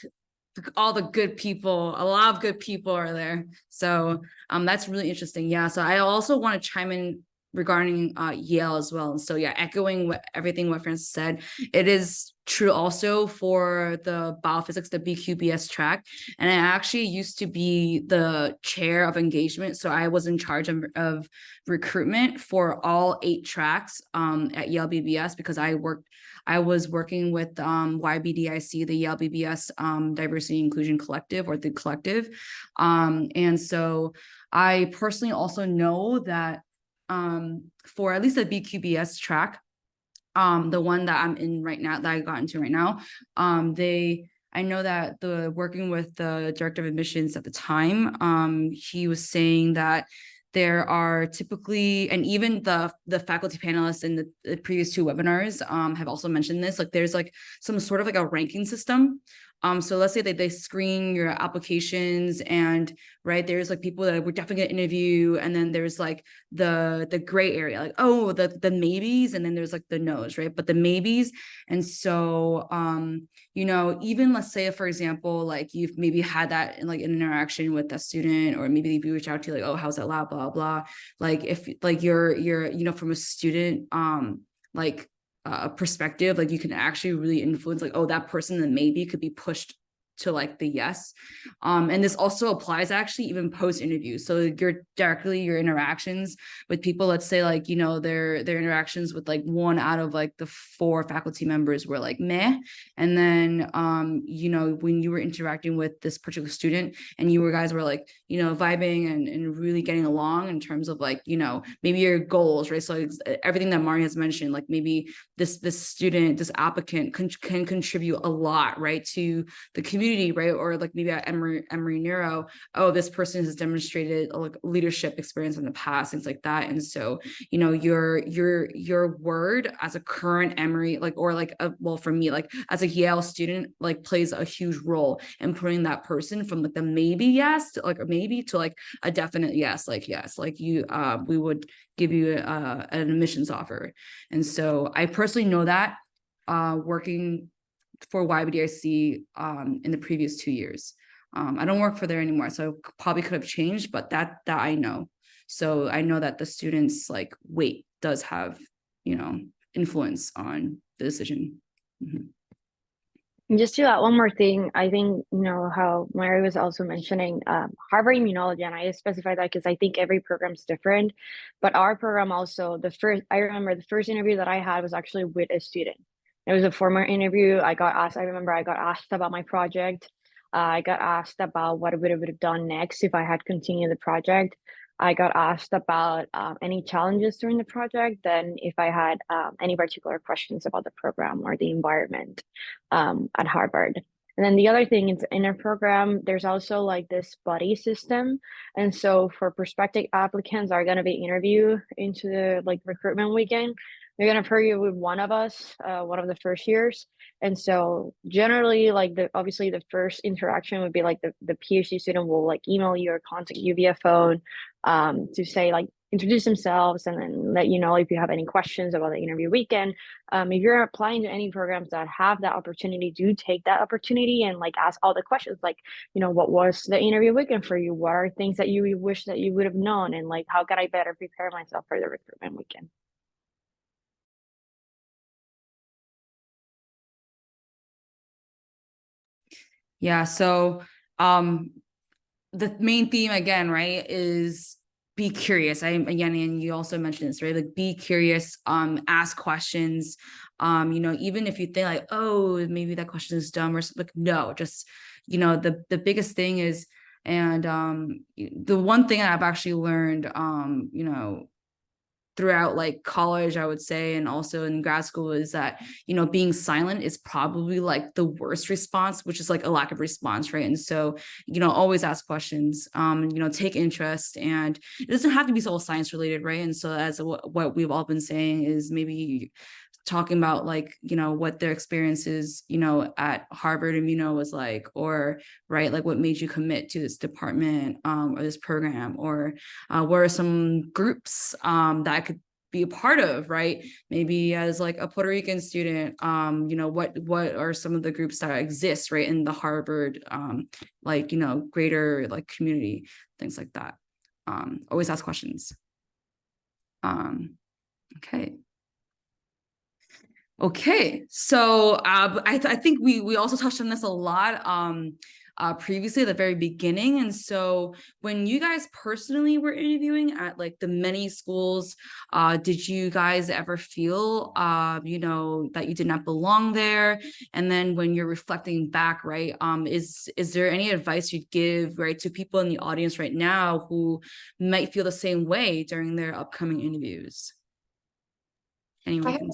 all the good people, a lot of good people are there. So that's really interesting. Yeah. So I also want to chime in regarding Yale as well. So yeah, echoing everything what Francis said, it is true also for the biophysics, the BQBS track. And I actually used to be the chair of engagement. So I was in charge of recruitment for all 8 tracks at Yale BBS, because I was working with YBDIC, the Yale BBS Diversity Inclusion Collective, or the collective. And so I personally also know that for at least the BQBS track, the one that I'm in right now, that I got into right now, I know that working with the director of admissions at the time, he was saying that there are typically, and even the faculty panelists in the previous two webinars have also mentioned this, like there's like some sort of like a ranking system. So let's say that they screen your applications, and right, there's like people that we're definitely gonna interview, and then there's like the gray area, like, oh, the maybes, and then there's like the no's, right? But the maybes. And so you know, even let's say, for example, like you've maybe had that in like an interaction with a student, or maybe you reach out to like, oh, how's that lab, blah blah. Like if like you're you know, from a student like perspective, like you can actually really influence, like, oh, that person that maybe could be pushed to like the yes. And this also applies actually even post interview. So your interactions with people, let's say like, you know, their interactions with like 1 out of like the 4 faculty members were like meh. And then you know, when you were interacting with this particular student and you guys were like, you know, vibing and really getting along in terms of like, you know, maybe your goals, right? So everything that Mari has mentioned, like maybe this student, this applicant can contribute a lot, right, to the community, right? Or like maybe at Emory Neuro, oh, this person has demonstrated like leadership experience in the past, things like that. And so, you know, your word as a current Emory, like, or like well, for me, like as a Yale student, like plays a huge role in putting that person from like the maybe yes to like a maybe to like a definite yes, like yes, like you we would give you an admissions offer. And so I personally know that working for YBDIC in the previous 2 years. I don't work for there anymore, so probably could have changed, but that I know. So I know that the students' like weight does have, you know, influence on the decision. Mm-hmm. And just to add one more thing, I think, you know, how Mary was also mentioning Harvard Immunology, and I specify that because I think every program is different, but our program also, I remember the first interview that I had was actually with a student. It was a formal interview. I remember I got asked about my project. I got asked about what I would have done next if I had continued the project. I got asked about any challenges during the project, then if I had any particular questions about the program or the environment at Harvard. And then the other thing is in our program, there's also like this buddy system. And so for prospective applicants are going to be interviewed into the like recruitment weekend, they're going to pair you with one of us, one of the first years. And so generally, like obviously the first interaction would be like the PhD student will like email you or contact you via phone to say like introduce themselves and then let you know if you have any questions about the interview weekend. If you're applying to any programs that have that opportunity, do take that opportunity and like ask all the questions, like, you know, what was the interview weekend for you? What are things that you wish that you would have known? And like, how can I better prepare myself for the recruitment weekend? Yeah, so the main theme again, right, is be curious. Again, and you also mentioned this, right? Like be curious, ask questions. You know, even if you think like, oh, maybe that question is dumb or something, like, no, just, you know, the biggest thing is, and the one thing I've actually learned, you know, throughout like college, I would say, and also in grad school, is that, you know, being silent is probably like the worst response, which is like a lack of response, right? And so, you know, always ask questions, you know, take interest, and it doesn't have to be all science related, right? And so as what we've all been saying is maybe talking about like, you know, what their experiences, you know, at Harvard Immuno was like, or right, like what made you commit to this department or this program, or what are some groups that I could be a part of, right? Maybe as like a Puerto Rican student, you know, what are some of the groups that exist, right, in the Harvard like, you know, greater like community, things like that. Always ask questions. Okay. Okay, so I think we also touched on this a lot previously at the very beginning. And so when you guys personally were interviewing at like the many schools, did you guys ever feel you know, that you did not belong there? And then when you're reflecting back, right, is there any advice you'd give, right, to people in the audience right now who might feel the same way during their upcoming interviews? Anyone can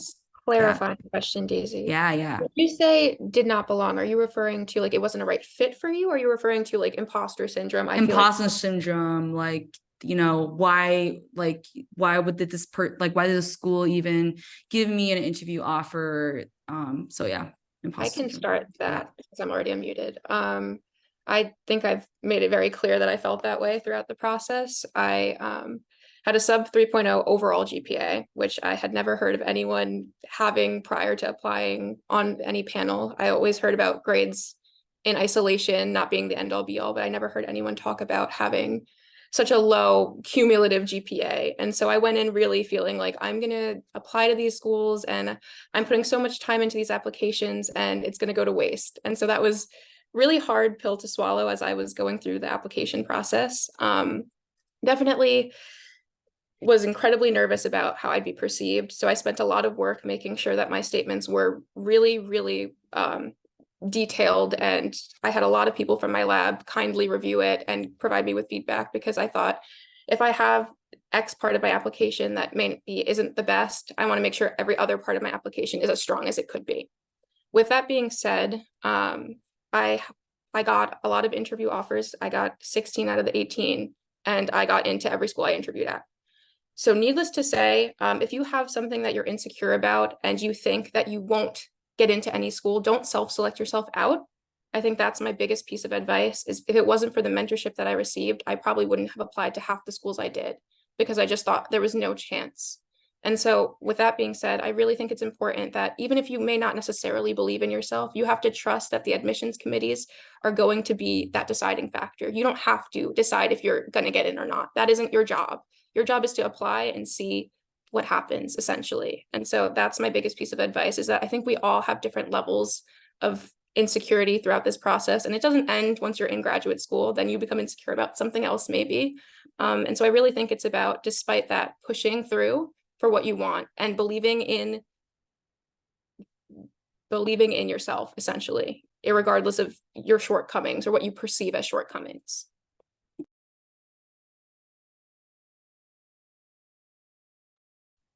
clarifying question, Daisy. Yeah. When you say did not belong, are you referring to like it wasn't a right fit for you, or are you referring to like imposter syndrome? Imposter syndrome, like you know, why would this why did the school even give me an interview offer? So yeah, I can syndrome. start that because I'm already unmuted. I think I've made it very clear that I felt that way throughout the process. I had a sub 3.0 overall GPA, which I had never heard of anyone having prior to applying on any panel. I always heard about grades in isolation not being the end all be all, but I never heard anyone talk about having such a low cumulative GPA. And so I went in really feeling like I'm going to apply to these schools and I'm putting so much time into these applications and it's going to go to waste. And so that was really hard pill to swallow as I was going through the application process. Definitely was incredibly nervous about how I'd be perceived. So I spent a lot of work making sure that my statements were really, really detailed, and I had a lot of people from my lab kindly review it and provide me with feedback, because I thought if I have X part of my application that isn't the best, I want to make sure every other part of my application is as strong as it could be. With that being said, I got a lot of interview offers. I got 16 out of the 18, and I got into every school I interviewed at. So needless to say, if you have something that you're insecure about and you think that you won't get into any school, don't self-select yourself out. I think that's my biggest piece of advice, is if it wasn't for the mentorship that I received, I probably wouldn't have applied to half the schools I did, because I just thought there was no chance. And so with that being said, I really think it's important that even if you may not necessarily believe in yourself, you have to trust that the admissions committees are going to be that deciding factor. You don't have to decide if you're going to get in or not. That isn't your job. Your job is to apply and see what happens, essentially. And so that's my biggest piece of advice, is that I think we all have different levels of insecurity throughout this process, and it doesn't end once you're in graduate school. Then you become insecure about something else maybe. And so I really think it's about, despite that, pushing through for what you want and believing in yourself, essentially, irregardless of your shortcomings or what you perceive as shortcomings.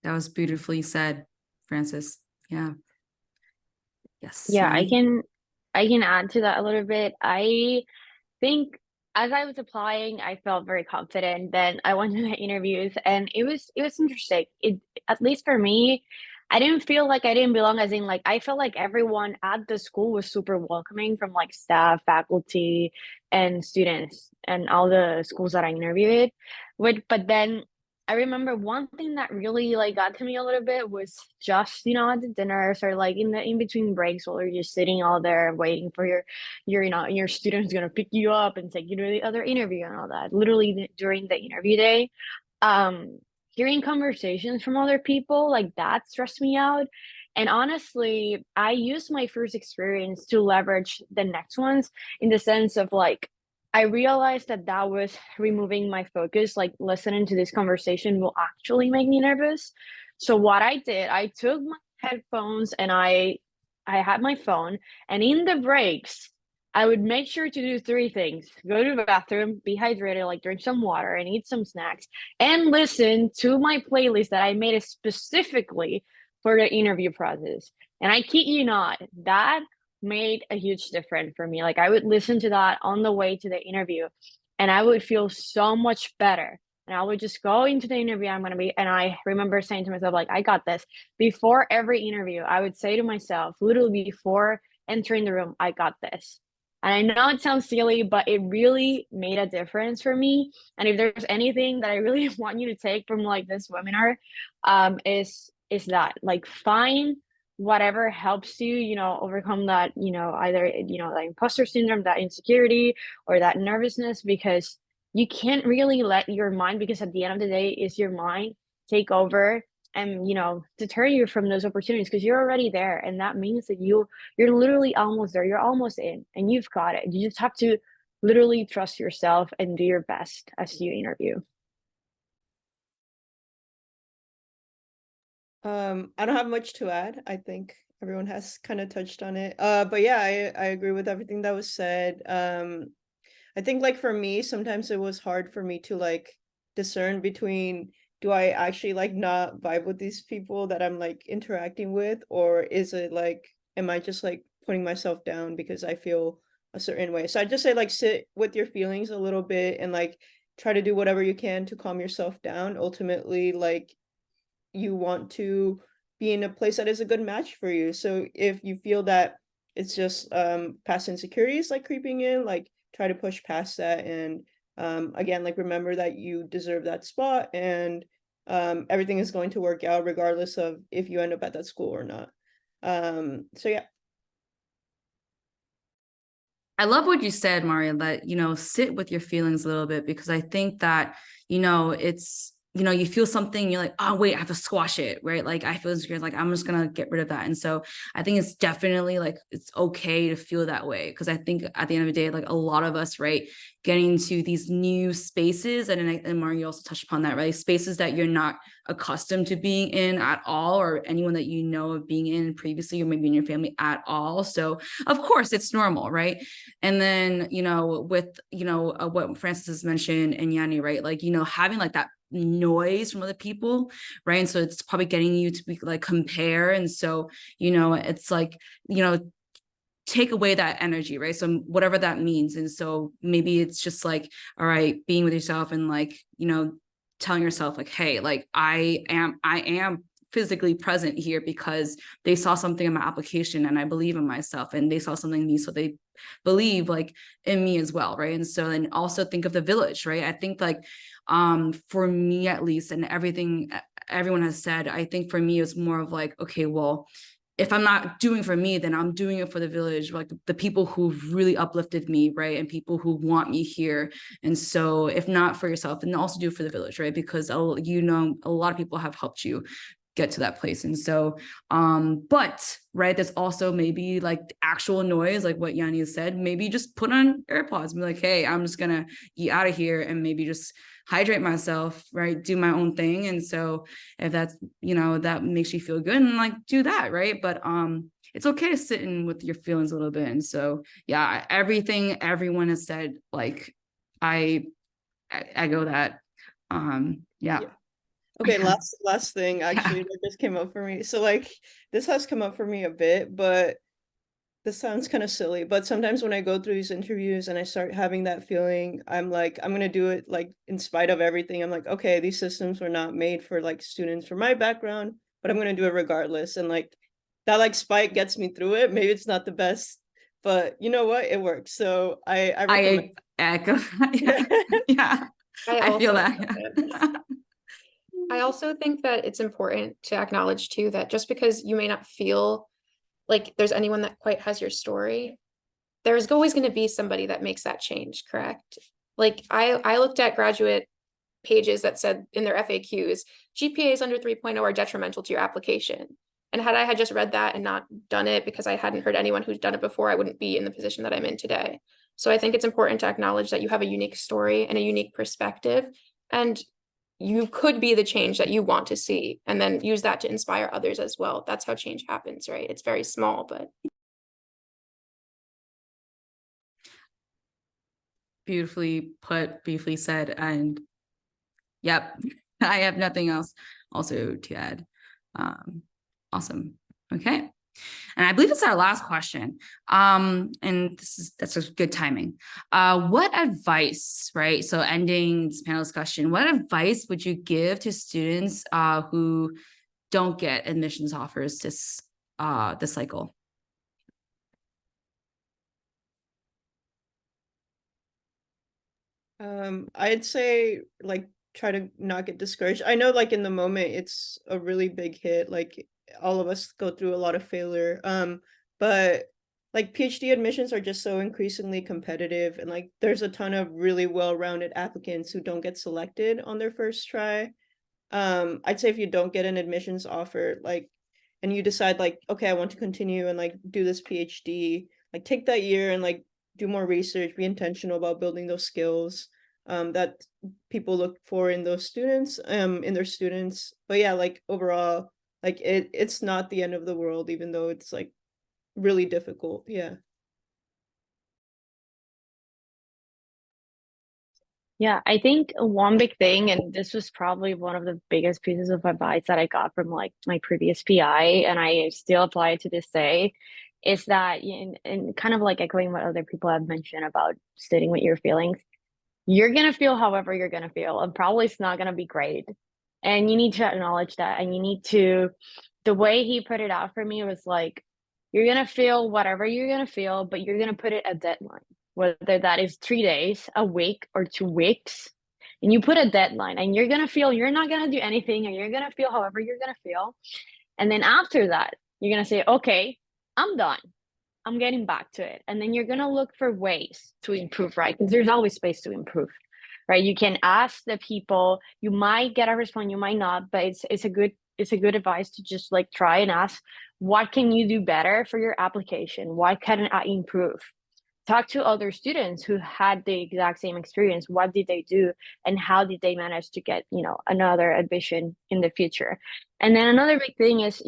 That was beautifully said, Francis. Yeah. Yes. Yeah, I Yani? can add to that a little bit. I think as I was applying, I felt very confident. Then I went to the interviews, and it was interesting. It, at least for me, I didn't feel like I didn't belong, as in like I felt like everyone at the school was super welcoming, from like staff, faculty, and students, and all the schools that I interviewed with. But then I remember one thing that really like got to me a little bit was just, at the dinners, or like in the in between breaks, while you're just sitting all there waiting for your student's gonna pick you up and take you to the other interview and all that. Literally during the interview day, hearing conversations from other people, like, that stressed me out. And honestly, I used my first experience to leverage the next ones, in the sense of like, I realized that that was removing my focus. Like, listening to this conversation will actually make me nervous. So what I did, I took my headphones and I had my phone, and in the breaks, I would make sure to do three things: go to the bathroom, be hydrated, like drink some water and eat some snacks, and listen to my playlist that I made specifically for the interview process. And I kid you not, that made a huge difference for me. Like, I would listen to that on the way to the interview, and I would feel so much better. And I would just go into the interview and I remember saying to myself, like, I got this. Before every interview, I would say to myself, literally before entering the room, I got this. And I know it sounds silly, but it really made a difference for me. And if there's anything that I really want you to take from like this webinar, is that, like, find whatever helps you, overcome that, either, that imposter syndrome, that insecurity, or that nervousness, because you can't really let your mind, because at the end of the day, is your mind, take over and, deter you from those opportunities, because you're already there. And that means that you're literally almost there. You're almost in, and you've got it. You just have to literally trust yourself and do your best as you interview. I don't have much to add. I think everyone has kind of touched on it. But yeah, I agree with everything that was said. I think, like, for me, sometimes it was hard for me to like discern between, do I actually like not vibe with these people that I'm like interacting with, or is it like, am I just like putting myself down because I feel a certain way? So I just say, like, sit with your feelings a little bit and like try to do whatever you can to calm yourself down. Ultimately, like, you want to be in a place that is a good match for you. So if you feel that it's just past insecurities like creeping in, like, try to push past that, and again, like, remember that you deserve that spot, and everything is going to work out regardless of if you end up at that school or not. So yeah. I love what you said, Maria, that, sit with your feelings a little bit, because I think that, it's, you feel something, you're like, oh, wait, I have to squash it, right? Like, I feel insecure, like, I'm just gonna get rid of that. And so I think it's definitely like, it's okay to feel that way. Because I think at the end of the day, like, a lot of us, right, getting into these new spaces, and Maria also touched upon that, right? Spaces that you're not accustomed to being in at all, or anyone that you know of being in previously, or maybe in your family at all. So of course it's normal, right? And then, with, what Francis has mentioned and Yanni, right? Like, having like that noise from other people, right? And so it's probably getting you to be like compare. And so, it's like, take away that energy, right? So whatever that means. And so maybe it's just like, all right, being with yourself and like, telling yourself like, hey, like I am physically present here because they saw something in my application and I believe in myself, and they saw something in me, so they believe like in me as well, right? And so then also think of the village, right? I think like for me at least, and everything everyone has said, I think for me it's more of like, okay, well, if I'm not doing for me, then I'm doing it for the village, like the people who've really uplifted me, right? And people who want me here. And so if not for yourself, then also do it for the village, right? Because a lot of people have helped you get to that place. And so, but right, there's also maybe like actual noise, like what Yanni said, maybe just put on AirPods and be like, hey, I'm just gonna get out of here and maybe just hydrate myself, right? Do my own thing. And so if that's, that makes you feel good, and like do that, right? But it's okay to sit in with your feelings a little bit. And so yeah, everything everyone has said, like I go that. Yeah. Okay, last thing actually that just came up for me. So like, this has come up for me a bit, but this sounds kind of silly, but sometimes when I go through these interviews and I start having that feeling, I'm like, I'm gonna do it like in spite of everything. I'm like, okay, these systems were not made for like students from my background, but I'm gonna do it regardless. And like that like spike gets me through it. Maybe it's not the best, but you know what? It works. So I recommend. I echo that. Yeah. I feel that. I also think that it's important to acknowledge too that just because you may not feel like there's anyone that quite has your story, there's always going to be somebody that makes that change, correct? Like I looked at graduate pages that said in their FAQs, GPAs under 3.0 are detrimental to your application. And had I had just read that and not done it because I hadn't heard anyone who's done it before, I wouldn't be in the position that I'm in today. So I think it's important to acknowledge that you have a unique story and a unique perspective, and you could be the change that you want to see, and then use that to inspire others as well. That's how change happens, right? It's very small, but. Beautifully put, beautifully said. And yep, I have nothing else also to add. Awesome. Okay. And I believe it's our last question. And that's a good timing. What advice, right? So ending this panel discussion, what advice would you give to students who don't get admissions offers this cycle? I'd say like try to not get discouraged. I know like in the moment it's a really big hit, like all of us go through a lot of failure. But like PhD admissions are just so increasingly competitive, and like there's a ton of really well-rounded applicants who don't get selected on their first try. I'd say if you don't get an admissions offer, like, and you decide like, okay, I want to continue and like do this PhD, like take that year and like do more research, be intentional about building those skills that people look for in those students, in their students. But yeah, like overall, like it's not the end of the world, even though it's like really difficult. Yeah. Yeah, I think one big thing, and this was probably one of the biggest pieces of advice that I got from like my previous PI, and I still apply it to this day, is that, and kind of like echoing what other people have mentioned about sitting with your feelings, you're going to feel however you're going to feel, and probably it's not going to be great. And you need to acknowledge that. And you need to, the way he put it out for me was like, you're going to feel whatever you're going to feel, but you're going to put it a deadline, whether that is 3 days, a week, or 2 weeks. And you put a deadline, and you're going to feel, you're not going to do anything, and you're going to feel however you're going to feel. And then after that, you're going to say, okay, I'm done. I'm getting back to it. And then you're going to look for ways to improve, right? Because there's always space to improve, right? You can ask the people, you might get a response, you might not, but it's a good advice to just like try and ask, what can you do better for your application? What can I improve? Talk to other students who had the exact same experience. What did they do, and how did they manage to get, another admission in the future? And then another big thing is,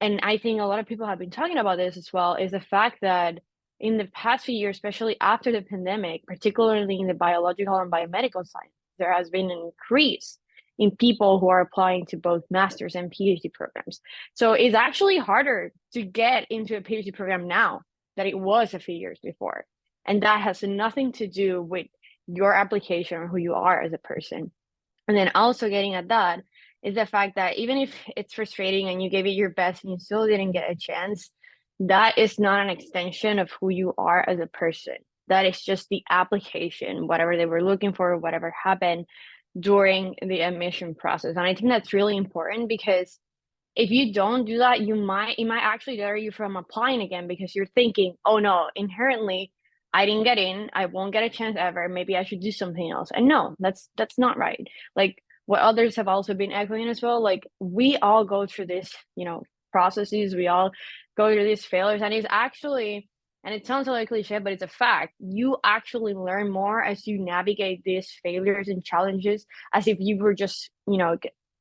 and I think a lot of people have been talking about this as well, is the fact that in the past few years, especially after the pandemic, particularly in the biological and biomedical science, there has been an increase in people who are applying to both master's and PhD programs. So it's actually harder to get into a PhD program now than it was a few years before. And that has nothing to do with your application or who you are as a person. And then also getting at that is the fact that even if it's frustrating and you gave it your best and you still didn't get a chance, that is not an extension of who you are as a person. That is just the application, whatever they were looking for, whatever happened during the admission process. And I think that's really important, because if you don't do that, it might actually deter you from applying again, because you're thinking, oh no, inherently I didn't get in, I won't get a chance ever, maybe I should do something else. And no, that's not right. Like what others have also been echoing as well, like we all go through this, processes, we all go through these failures, and it's actually, and it sounds like cliche, but it's a fact, you actually learn more as you navigate these failures and challenges as if you were just,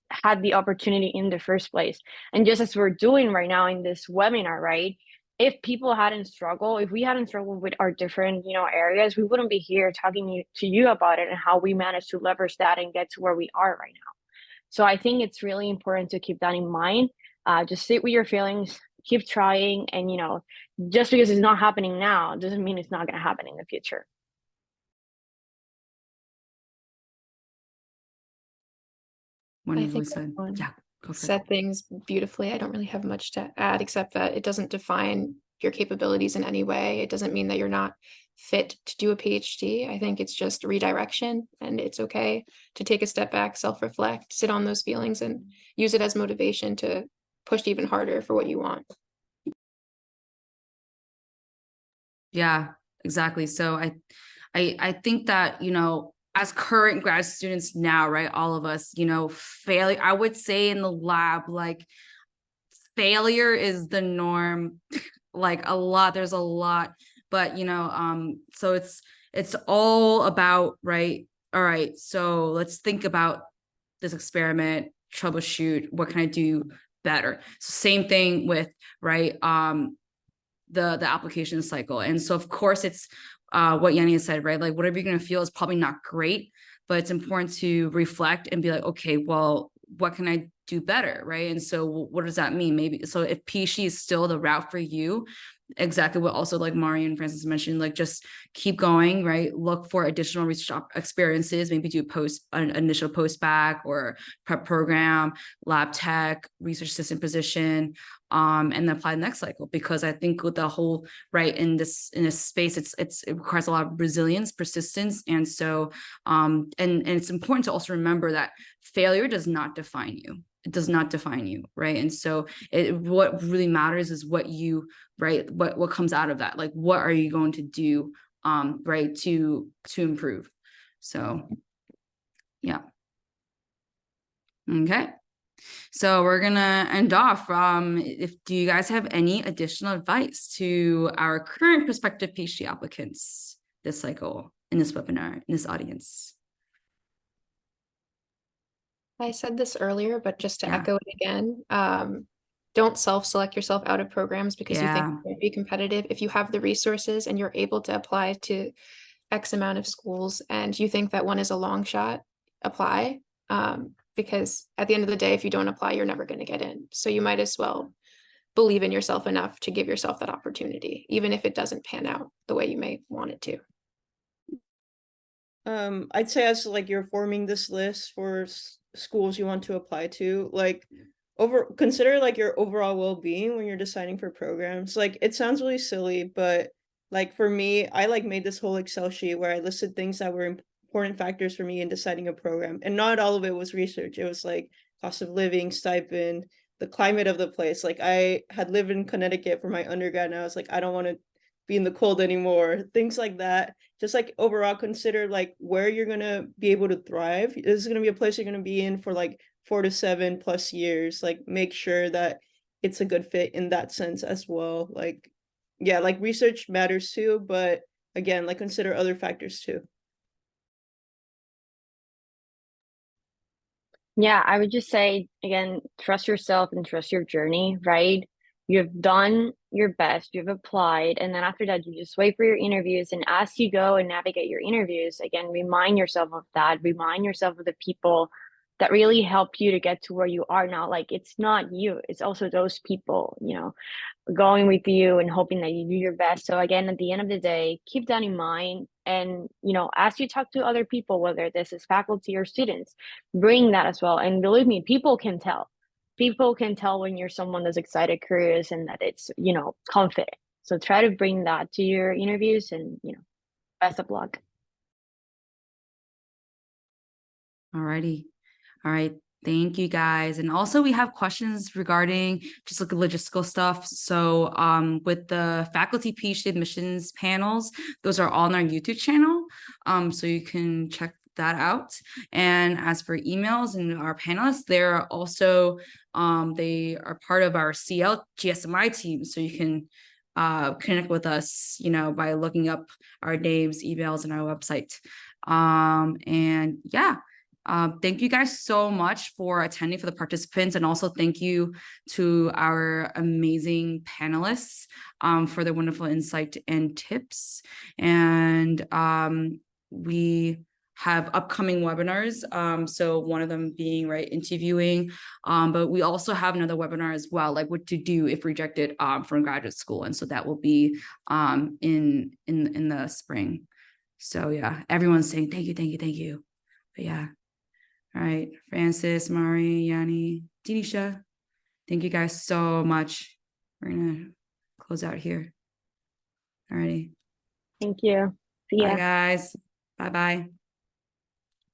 had the opportunity in the first place. And just as we're doing right now in this webinar, right? If people hadn't struggled, if we hadn't struggled with our different, areas, we wouldn't be here talking to you about it and how we managed to leverage that and get to where we are right now. So I think it's really important to keep that in mind. Just sit with your feelings, keep trying, and just because it's not happening now doesn't mean it's not going to happen in the future. Wonderfully said. everyone Yeah, go for it. said things beautifully. I don't really have much to add, except that it doesn't define your capabilities in any way. It doesn't mean that you're not fit to do a PhD. I think it's just redirection, and it's okay to take a step back, self-reflect, sit on those feelings, and use it as motivation to push even harder for what you want. Yeah, exactly. So I think that, as current grad students now, right, all of us, failure, I would say in the lab, like failure is the norm, like there's a lot, but, so it's all about, right, all right, so let's think about this experiment, troubleshoot, what can I do better? So same thing with, right, the application cycle. And so of course it's what Yanni said, right? Like whatever you're going to feel is probably not great, but it's important to reflect and be like, okay, well, what can I do better, right? And so what does that mean? Maybe, so if PhD is still the route for you, exactly what also like Mari and Francis mentioned, like just keep going, right? Look for additional research experiences, maybe do an initial post-bac or prep program, lab tech, research assistant position, and then apply the next cycle. Because I think with the whole, right, in this space, it requires a lot of resilience, persistence. And so, and it's important to also remember that failure does not define you. It does not define you, right? And so what really matters is what you, right, what comes out of that. Like, what are you going to do, right, to improve? So, yeah. Okay. So we're gonna end off. Do you guys have any additional advice to our current prospective PhD applicants this cycle, in this webinar, in this audience? I said this earlier, but just to Yeah. echo it again, don't self-select yourself out of programs because you think Yeah. it won't be competitive. If you have the resources and you're able to apply to X amount of schools and you think that one is a long shot, apply. Because at the end of the day, if you don't apply, you're never going to get in. So you might as well believe in yourself enough to give yourself that opportunity, even if it doesn't pan out the way you may want it to. I'd say as like you're forming this list for schools you want to apply to, like consider like your overall well-being when you're deciding for programs. Like it sounds really silly, but like for me, I like made this whole Excel sheet where I listed things that were important factors for me in deciding a program. And not all of it was research. It was like cost of living, stipend, the climate of the place. Like I had lived in Connecticut for my undergrad and I was like, I don't want to be in the cold anymore. Things like that. Just like overall consider like where you're gonna be able to thrive. This is gonna be a place you're gonna be in for like 4 to 7+ years. Like make sure that it's a good fit in that sense as well. Like yeah, like research matters too, but again, like consider other factors too. Yeah, I would just say again, trust yourself and trust your journey, right? You've done your best, you've applied, and then after that, you just wait for your interviews. And as you go and navigate your interviews, again, remind yourself of that, remind yourself of the people that really help you to get to where you are now. Like it's not you, it's also those people, going with you and hoping that you do your best. So again, at the end of the day, keep that in mind. And, as you talk to other people, whether this is faculty or students, bring that as well. And believe me, people can tell. People can tell when you're someone that's excited, curious, and that it's, confident. So try to bring that to your interviews and, best of luck. Alrighty. All right. Thank you guys. And also we have questions regarding just like logistical stuff. So with the faculty PhD admissions panels, those are all on our YouTube channel. So you can check that out. And as for emails and our panelists, they're also they are part of our GSMI team. So you can connect with us, by looking up our names, emails, and our website. And yeah. Thank you guys so much for attending, for the participants, and also thank you to our amazing panelists for their wonderful insight and tips. And we have upcoming webinars. So one of them being interviewing, but we also have another webinar as well, like what to do if rejected from graduate school. And so that will be in the spring. So yeah, everyone's saying thank you. But yeah. All right, Francis, Mari, Yanni, Denisha, thank you guys so much. We're gonna close out here. All righty. Thank you. See ya. Bye, guys. Bye-bye.